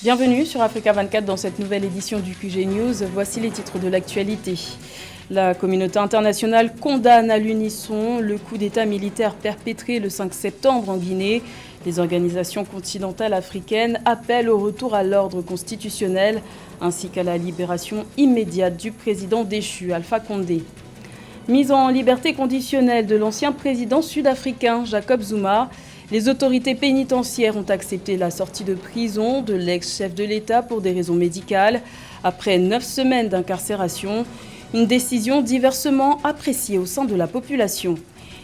Bienvenue sur Africa 24 dans cette nouvelle édition du QG News. Voici les titres de l'actualité. La communauté internationale condamne à l'unisson le coup d'État militaire perpétré le 5 septembre en Guinée. Les organisations continentales africaines appellent au retour à l'ordre constitutionnel ainsi qu'à la libération immédiate du président déchu, Alpha Condé. Mise en liberté conditionnelle de l'ancien président sud-africain Jacob Zuma. Les autorités pénitentiaires ont accepté la sortie de prison de l'ex-chef de l'État pour des raisons médicales. Après 9 semaines d'incarcération, une décision diversement appréciée au sein de la population.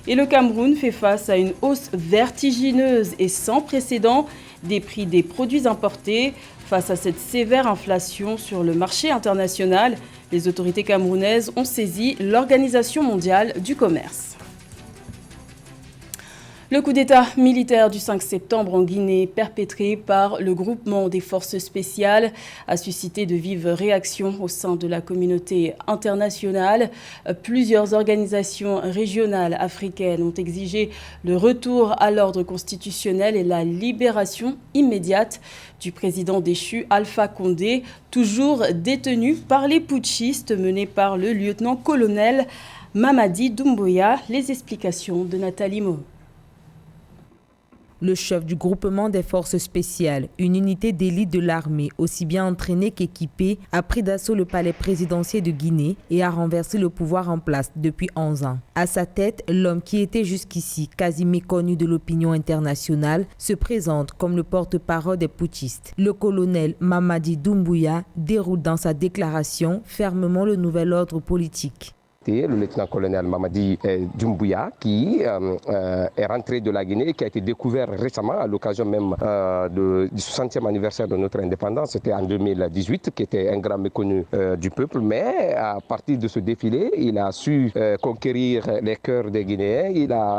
Et le Cameroun fait face à une hausse vertigineuse et sans précédent des prix des produits importés. Face à cette sévère inflation sur le marché international, les autorités camerounaises ont saisi l'Organisation mondiale du commerce. Le coup d'État militaire du 5 septembre en Guinée, perpétré par le groupement des forces spéciales, a suscité de vives réactions au sein de la communauté internationale. Plusieurs organisations régionales africaines ont exigé le retour à l'ordre constitutionnel et la libération immédiate du président déchu Alpha Condé, toujours détenu par les putschistes menés par le lieutenant-colonel Mamadi Doumbouya. Les explications de Nathalie Mo. Le chef du groupement des forces spéciales, une unité d'élite de l'armée aussi bien entraînée qu'équipée, a pris d'assaut le palais présidentiel de Guinée et a renversé le pouvoir en place depuis 11 ans. À sa tête, l'homme qui était jusqu'ici quasi méconnu de l'opinion internationale se présente comme le porte-parole des putschistes. Le colonel Mamadi Doumbouya déroule dans sa déclaration fermement le nouvel ordre politique. Le lieutenant-colonel Mamadi Doumbouya qui est rentré de la Guinée, qui a été découvert récemment à l'occasion même du 60e anniversaire de notre indépendance, c'était en 2018, qui était un grand méconnu du peuple, mais à partir de ce défilé, il a su conquérir les cœurs des Guinéens,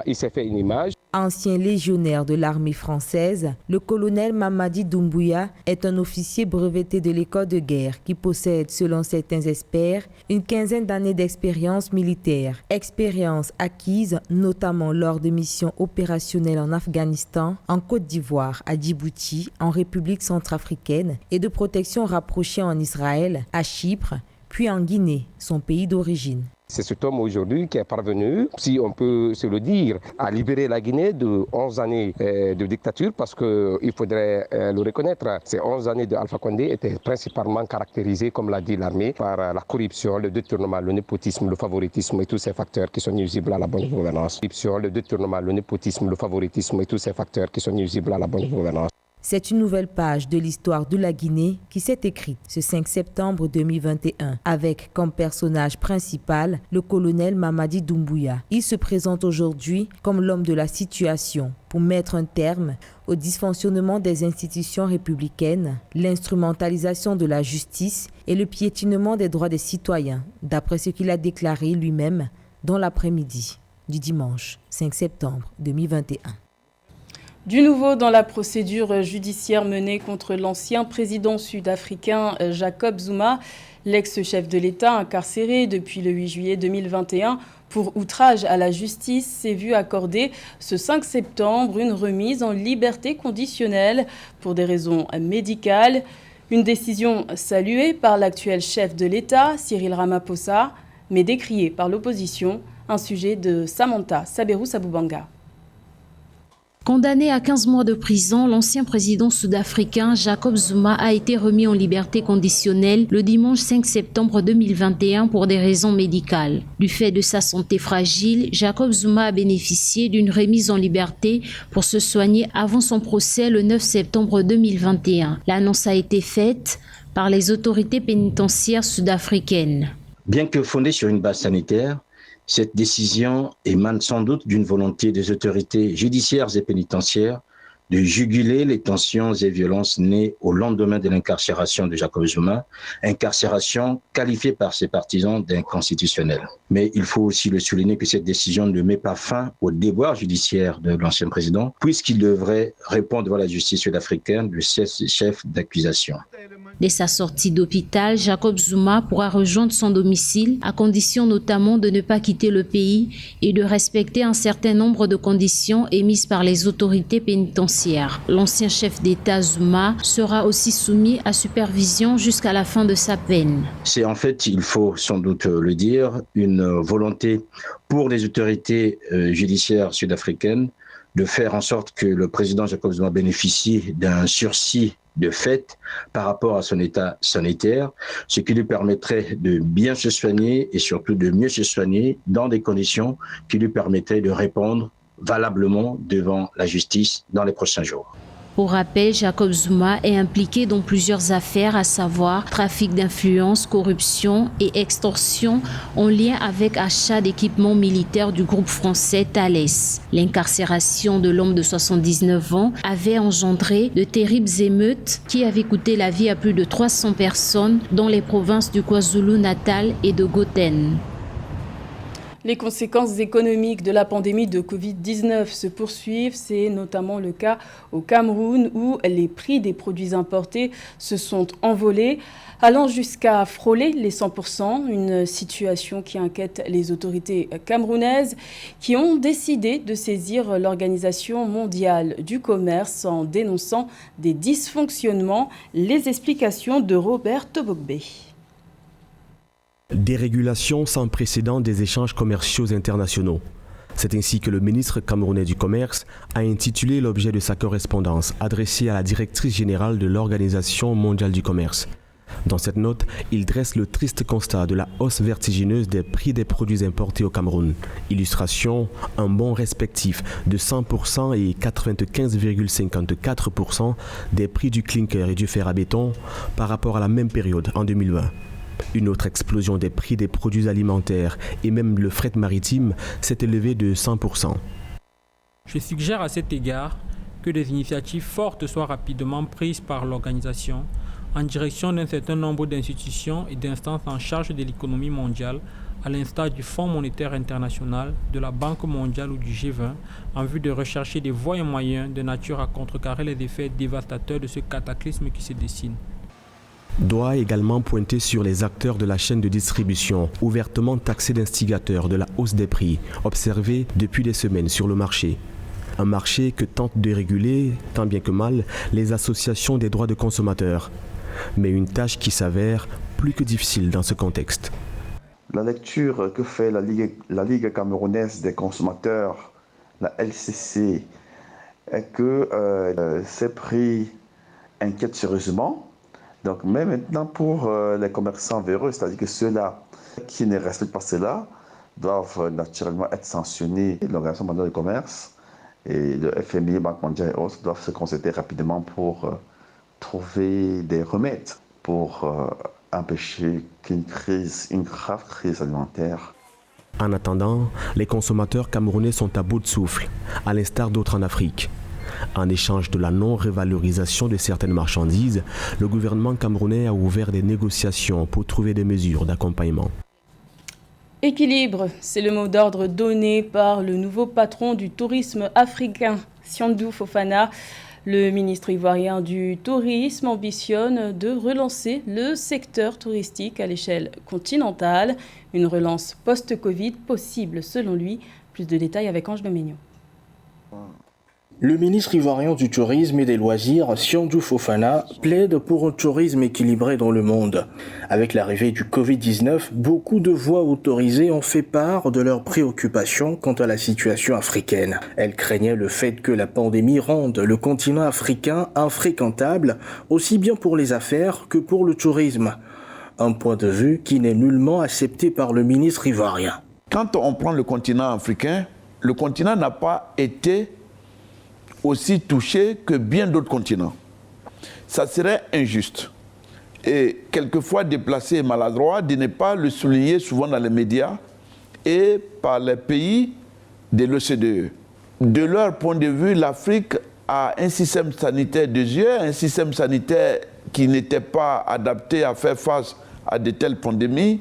il s'est fait une image. Ancien légionnaire de l'armée française, le colonel Mamadi Doumbouya est un officier breveté de l'école de guerre qui possède, selon certains experts, une quinzaine d'années d'expérience militaire. Expérience acquise notamment lors de missions opérationnelles en Afghanistan, en Côte d'Ivoire, à Djibouti, en République centrafricaine et de protection rapprochée en Israël, à Chypre, puis en Guinée, son pays d'origine. C'est cet homme aujourd'hui qui est parvenu, si on peut se le dire, à libérer la Guinée de 11 années de dictature, parce qu'il faudrait le reconnaître, ces 11 années de Alpha Condé étaient principalement caractérisées, comme l'a dit l'armée, par la corruption, le détournement, le népotisme, le favoritisme et tous ces facteurs qui sont nuisibles à la bonne gouvernance. Le détournement, le népotisme, le favoritisme et tous ces facteurs qui sont nuisibles à la bonne gouvernance. C'est une nouvelle page de l'histoire de la Guinée qui s'est écrite ce 5 septembre 2021 avec comme personnage principal le colonel Mamadi Doumbouya. Il se présente aujourd'hui comme l'homme de la situation pour mettre un terme au dysfonctionnement des institutions républicaines, l'instrumentalisation de la justice et le piétinement des droits des citoyens, d'après ce qu'il a déclaré lui-même dans l'après-midi du dimanche 5 septembre 2021. Du nouveau dans la procédure judiciaire menée contre l'ancien président sud-africain Jacob Zuma, l'ex-chef de l'État incarcéré depuis le 8 juillet 2021 pour outrage à la justice s'est vu accorder ce 5 septembre une remise en liberté conditionnelle pour des raisons médicales. Une décision saluée par l'actuel chef de l'État, Cyril Ramaphosa, mais décriée par l'opposition, un sujet de Samantha Saberou Sabubanga. Condamné à 15 mois de prison, l'ancien président sud-africain Jacob Zuma a été remis en liberté conditionnelle le dimanche 5 septembre 2021 pour des raisons médicales. Du fait de sa santé fragile, Jacob Zuma a bénéficié d'une remise en liberté pour se soigner avant son procès le 9 septembre 2021. L'annonce a été faite par les autorités pénitentiaires sud-africaines. Bien que fondée sur une base sanitaire, cette décision émane sans doute d'une volonté des autorités judiciaires et pénitentiaires de juguler les tensions et violences nées au lendemain de l'incarcération de Jacob Zuma, incarcération qualifiée par ses partisans d'inconstitutionnelle. Mais il faut aussi le souligner que cette décision ne met pas fin au déboire judiciaire de l'ancien président, puisqu'il devrait répondre devant la justice sud-africaine de ses chefs d'accusation. Dès sa sortie d'hôpital, Jacob Zuma pourra rejoindre son domicile, à condition notamment de ne pas quitter le pays et de respecter un certain nombre de conditions émises par les autorités pénitentiaires financière. L'ancien chef d'État Zuma sera aussi soumis à supervision jusqu'à la fin de sa peine. C'est en fait, il faut sans doute le dire, une volonté pour les autorités judiciaires sud-africaines de faire en sorte que le président Jacob Zuma bénéficie d'un sursis de fait par rapport à son état sanitaire, ce qui lui permettrait de bien se soigner et surtout de mieux se soigner dans des conditions qui lui permettraient de répondre valablement devant la justice dans les prochains jours. Pour rappel, Jacob Zuma est impliqué dans plusieurs affaires, à savoir trafic d'influence, corruption et extorsion en lien avec achat d'équipements militaires du groupe français Thales. L'incarcération de l'homme de 79 ans avait engendré de terribles émeutes qui avaient coûté la vie à plus de 300 personnes dans les provinces du KwaZulu-Natal et de Gauteng. Les conséquences économiques de la pandémie de Covid-19 se poursuivent. C'est notamment le cas au Cameroun où les prix des produits importés se sont envolés, allant jusqu'à frôler les 100%. Une situation qui inquiète les autorités camerounaises qui ont décidé de saisir l'Organisation mondiale du commerce en dénonçant des dysfonctionnements. Les explications de Robert Tobogbe. Dérégulation sans précédent des échanges commerciaux internationaux. C'est ainsi que le ministre camerounais du Commerce a intitulé l'objet de sa correspondance adressée à la directrice générale de l'Organisation mondiale du commerce. Dans cette note, il dresse le triste constat de la hausse vertigineuse des prix des produits importés au Cameroun. Illustration, un bond respectif de 100% et 95,54% des prix du clinker et du fer à béton par rapport à la même période en 2020. Une autre explosion des prix des produits alimentaires et même le fret maritime s'est élevé de 100%. Je suggère à cet égard que des initiatives fortes soient rapidement prises par l'organisation en direction d'un certain nombre d'institutions et d'instances en charge de l'économie mondiale, à l'instar du Fonds monétaire international, de la Banque mondiale ou du G20, en vue de rechercher des voies et moyens de nature à contrecarrer les effets dévastateurs de ce cataclysme qui se dessine. Doit également pointer sur les acteurs de la chaîne de distribution, ouvertement taxés d'instigateurs de la hausse des prix, observée depuis des semaines sur le marché. Un marché que tentent de réguler, tant bien que mal, les associations des droits de consommateurs. Mais une tâche qui s'avère plus que difficile dans ce contexte. La lecture que fait la Ligue camerounaise des consommateurs, la LCC, est que ces prix inquiètent sérieusement. Donc, mais maintenant, pour les commerçants véreux, c'est-à-dire que ceux-là qui ne respectent pas cela, doivent naturellement être sanctionnés. L'Organisation mondiale du commerce et le FMI, Banque mondiale et autres, doivent se concerter rapidement pour trouver des remèdes pour empêcher qu'une grave crise alimentaire. En attendant, les consommateurs camerounais sont à bout de souffle, à l'instar d'autres en Afrique. En échange de la non-révalorisation de certaines marchandises, le gouvernement camerounais a ouvert des négociations pour trouver des mesures d'accompagnement. Équilibre, c'est le mot d'ordre donné par le nouveau patron du tourisme africain, Siandou Fofana. Le ministre ivoirien du tourisme ambitionne de relancer le secteur touristique à l'échelle continentale. Une relance post-Covid possible selon lui. Plus de détails avec Ange Domenion. Le ministre ivoirien du Tourisme et des Loisirs, Siandou Fofana, plaide pour un tourisme équilibré dans le monde. Avec l'arrivée du Covid-19, beaucoup de voix autorisées ont fait part de leurs préoccupations quant à la situation africaine. Elles craignaient le fait que la pandémie rende le continent africain infréquentable, aussi bien pour les affaires que pour le tourisme. Un point de vue qui n'est nullement accepté par le ministre ivoirien. Quand on prend le continent africain, le continent n'a pas été aussi touché que bien d'autres continents. Ça serait injuste et quelquefois déplacé et maladroit de ne pas le souligner souvent dans les médias et par les pays de l'OCDE. De leur point de vue, l'Afrique a un système sanitaire désuet, un système sanitaire qui n'était pas adapté à faire face à de telles pandémies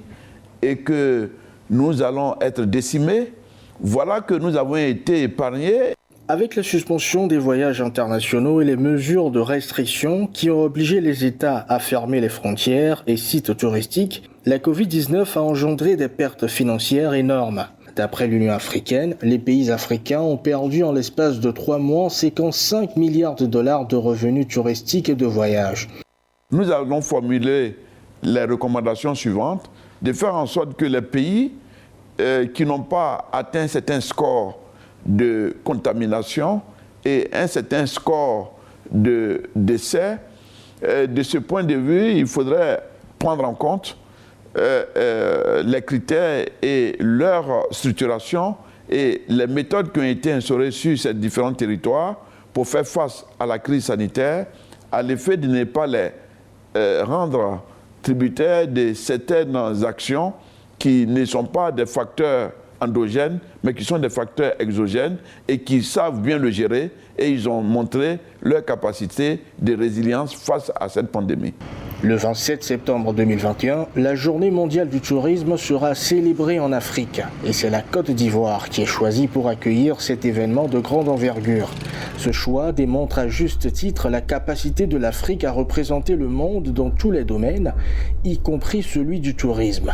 et que nous allons être décimés. Voilà que nous avons été épargnés. Avec la suspension des voyages internationaux et les mesures de restriction qui ont obligé les États à fermer les frontières et sites touristiques, la Covid-19 a engendré des pertes financières énormes. D'après l'Union africaine, les pays africains ont perdu en l'espace de 3 mois 55 milliards de dollars de revenus touristiques et de voyages. Nous allons formuler les recommandations suivantes, de faire en sorte que les pays qui n'ont pas atteint certains scores de contamination et un certain score de décès, de ce point de vue, il faudrait prendre en compte les critères et leur structuration et les méthodes qui ont été instaurées sur ces différents territoires pour faire face à la crise sanitaire, à l'effet de ne pas les rendre tributaires de certaines actions qui ne sont pas des facteurs endogènes, mais qui sont des facteurs exogènes et qui savent bien le gérer, et ils ont montré leur capacité de résilience face à cette pandémie. Le 27 septembre 2021, la Journée mondiale du tourisme sera célébrée en Afrique et c'est la Côte d'Ivoire qui est choisie pour accueillir cet événement de grande envergure. Ce choix démontre à juste titre la capacité de l'Afrique à représenter le monde dans tous les domaines, y compris celui du tourisme.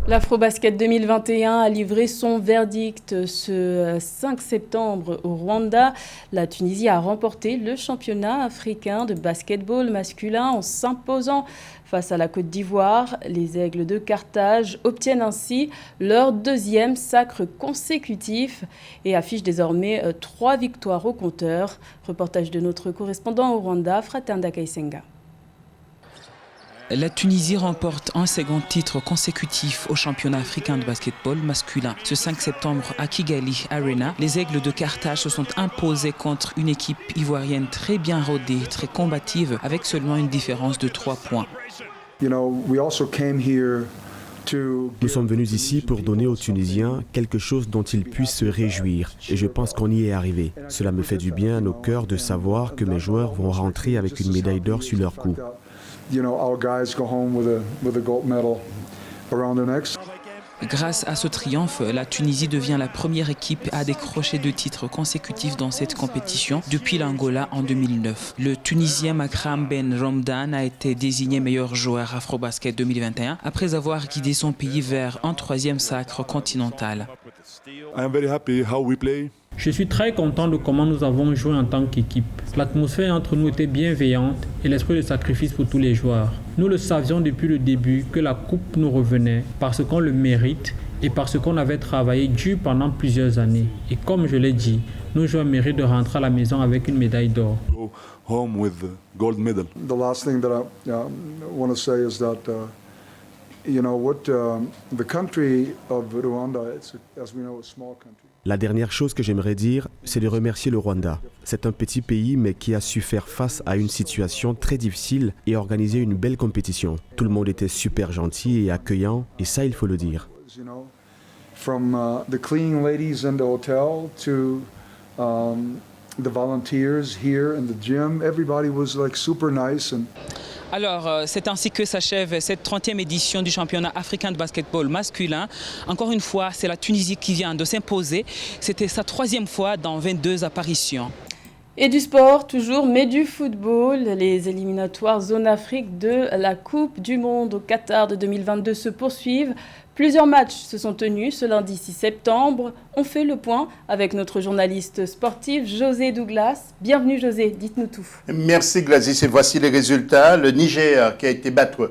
L'Afrobasket 2021 a livré son verdict ce 5 septembre au Rwanda. La Tunisie a remporté le championnat africain de basketball masculin en s'imposant face à la Côte d'Ivoire. Les Aigles de Carthage obtiennent ainsi leur 2e sacre consécutif et affichent désormais 3 victoires au compteur. Reportage de notre correspondant au Rwanda, Fratenda Kaisenga. La Tunisie remporte un second titre consécutif au championnat africain de basketball masculin. Ce 5 septembre à Kigali Arena, les Aigles de Carthage se sont imposés contre une équipe ivoirienne très bien rodée, très combative, avec seulement une différence de 3 points. Nous sommes venus ici pour donner aux Tunisiens quelque chose dont ils puissent se réjouir et je pense qu'on y est arrivé. Cela me fait du bien à nos cœurs de savoir que mes joueurs vont rentrer avec une médaille d'or sur leur cou. Grâce à ce triomphe, la Tunisie devient la première équipe à décrocher 2 titres consécutifs dans cette compétition depuis l'Angola en 2009. Le Tunisien Makram Ben Romdan a été désigné meilleur joueur Afrobasket 2021 après avoir guidé son pays vers un 3e sacre continental. Je suis très content de comment nous avons joué en tant qu'équipe. L'atmosphère entre nous était bienveillante et l'esprit de sacrifice pour tous les joueurs. Nous le savions depuis le début que la coupe nous revenait parce qu'on le mérite et parce qu'on avait travaillé dur pendant plusieurs années. Et comme je l'ai dit, nos joueurs méritent de rentrer à la maison avec une médaille d'or. La dernière chose que j'aimerais dire, c'est de remercier le Rwanda. C'est un petit pays, mais qui a su faire face à une situation très difficile et organiser une belle compétition. Tout le monde était super gentil et accueillant, et ça, il faut le dire. From the cleaning ladies in the hotel to the volunteers here in the gym, everybody was like super nice and. Alors, c'est ainsi que s'achève cette 30e édition du championnat africain de basketball masculin. Encore une fois, c'est la Tunisie qui vient de s'imposer. C'était sa 3e fois dans 22 apparitions. Et du sport toujours, mais du football. Les éliminatoires zone Afrique de la Coupe du Monde au Qatar de 2022 se poursuivent. Plusieurs matchs se sont tenus ce lundi 6 septembre. On fait le point avec notre journaliste sportif José Douglas. Bienvenue José, dites-nous tout. Merci Gladys, et voici les résultats. Le Niger qui a été battu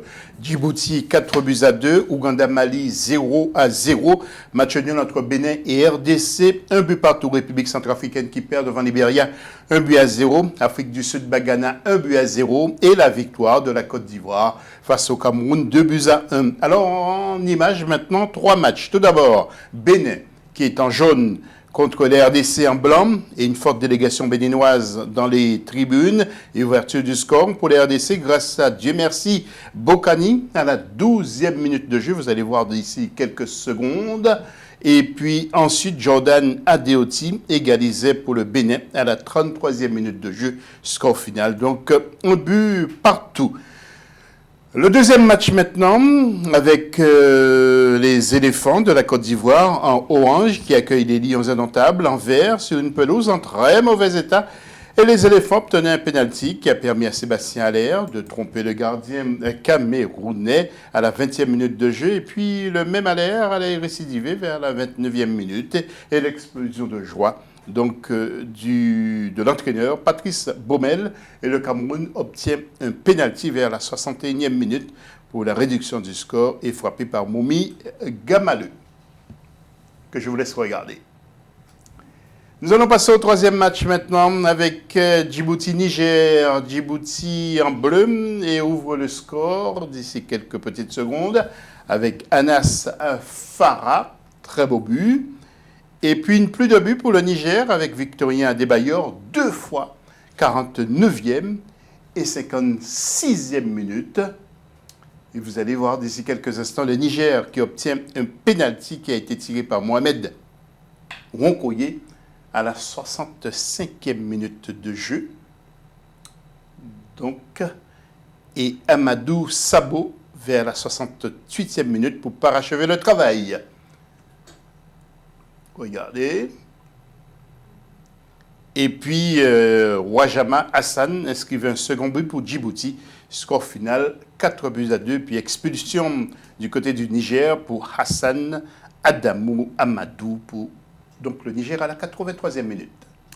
Djibouti 4-2, Ouganda-Mali 0-0. Match nul entre Bénin et RDC. 1 but partout, République centrafricaine qui perd devant Libéria 1-0. Afrique du Sud, Ghana 1-0. Et la victoire de la Côte d'Ivoire face au Cameroun 2-1. Alors en image maintenant 3 matchs. Tout d'abord, Bénin qui est en jaune contre les RDC en blanc et une forte délégation béninoise dans les tribunes et ouverture du score pour les RDC grâce à Dieu merci Bokani à la 12e minute de jeu. Vous allez voir d'ici quelques secondes. Et puis ensuite, Jordan Adeoti égalisait pour le Bénin à la 33e minute de jeu. Score final, donc un but partout. Le deuxième match maintenant avec les éléphants de la Côte d'Ivoire en orange qui accueillent les Lions indomptables en vert sur une pelouse en très mauvais état Et les éléphants obtenaient un pénalty qui a permis à Sébastien Allaire de tromper le gardien camerounais à la 20e minute de jeu. Et puis le même Allaire allait récidiver vers la 29e minute et l'explosion de joie donc, de l'entraîneur Patrice Baumel. Et le Cameroun obtient un pénalty vers la 61e minute pour la réduction du score et frappé par Moumi Gamaleu, que je vous laisse regarder. Nous allons passer au troisième match maintenant avec Djibouti-Niger. Djibouti en bleu et ouvre le score d'ici quelques petites secondes avec Anas Farah, très beau but. Et puis une pluie de buts pour le Niger avec Victorien Adebayor, 2 fois 49e et 56e minute. Et vous allez voir d'ici quelques instants le Niger qui obtient un pénalty qui a été tiré par Mohamed Ronkoye à la 65e minute de jeu. Donc, et Amadou Sabo vers la 68e minute pour parachever le travail. Regardez. Et puis, Ouajama Hassan inscrivait un second but pour Djibouti. Score final 4-2. Puis expulsion du côté du Niger pour Hassan Adamou Amadou pour donc le Niger à la 83e minute.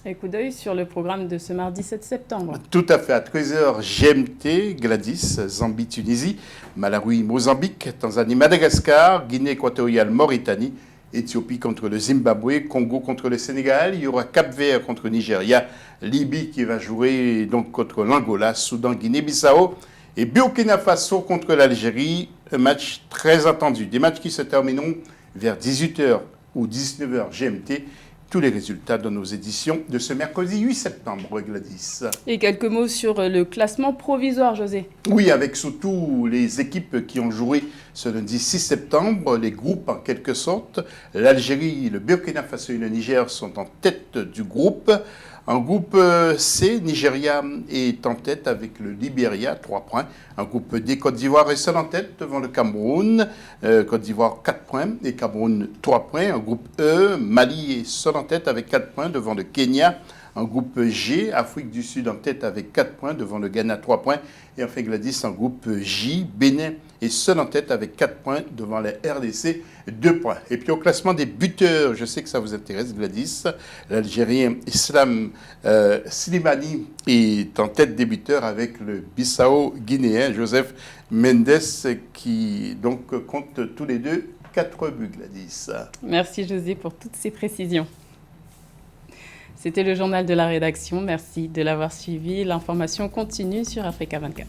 Et coup d'œil sur le programme de ce mardi 7 septembre. Tout à fait. À 13h, GMT, Gladys, Zambie, Tunisie, Malawi, Mozambique, Tanzanie, Madagascar, Guinée équatoriale, Mauritanie, Éthiopie contre le Zimbabwe, Congo contre le Sénégal. Il y aura Cap-Vert contre Nigeria, Libye qui va jouer donc contre l'Angola, Soudan, Guinée-Bissau et Burkina Faso contre l'Algérie. Un match très attendu. Des matchs qui se termineront vers 18h ou 19h GMT. Tous les résultats de nos éditions de ce mercredi 8 septembre, Gladys. Et quelques mots sur le classement provisoire, José. Oui, avec surtout les équipes qui ont joué ce lundi 6 septembre, les groupes en quelque sorte. L'Algérie, le Burkina Faso et le Niger sont en tête du groupe. En groupe C, Nigeria est en tête avec le Libéria, 3 points. En groupe D, Côte d'Ivoire est seul en tête devant le Cameroun. Côte d'Ivoire, 4 points et Cameroun, 3 points. En groupe E, Mali est seul en tête avec 4 points devant le Kenya. En groupe G, Afrique du Sud en tête avec 4 points devant le Ghana, 3 points. Et enfin Gladys, en groupe J, Bénin est seul en tête avec 4 points devant la RDC, 2 points. Et puis au classement des buteurs, je sais que ça vous intéresse Gladys, l'Algérien Islam Slimani est en tête des buteurs avec le Bissau-Guinéen Joseph Mendes qui donc compte tous les deux 4 buts Gladys. Merci José pour toutes ces précisions. C'était le journal de la rédaction. Merci de l'avoir suivi. L'information continue sur Africa 24.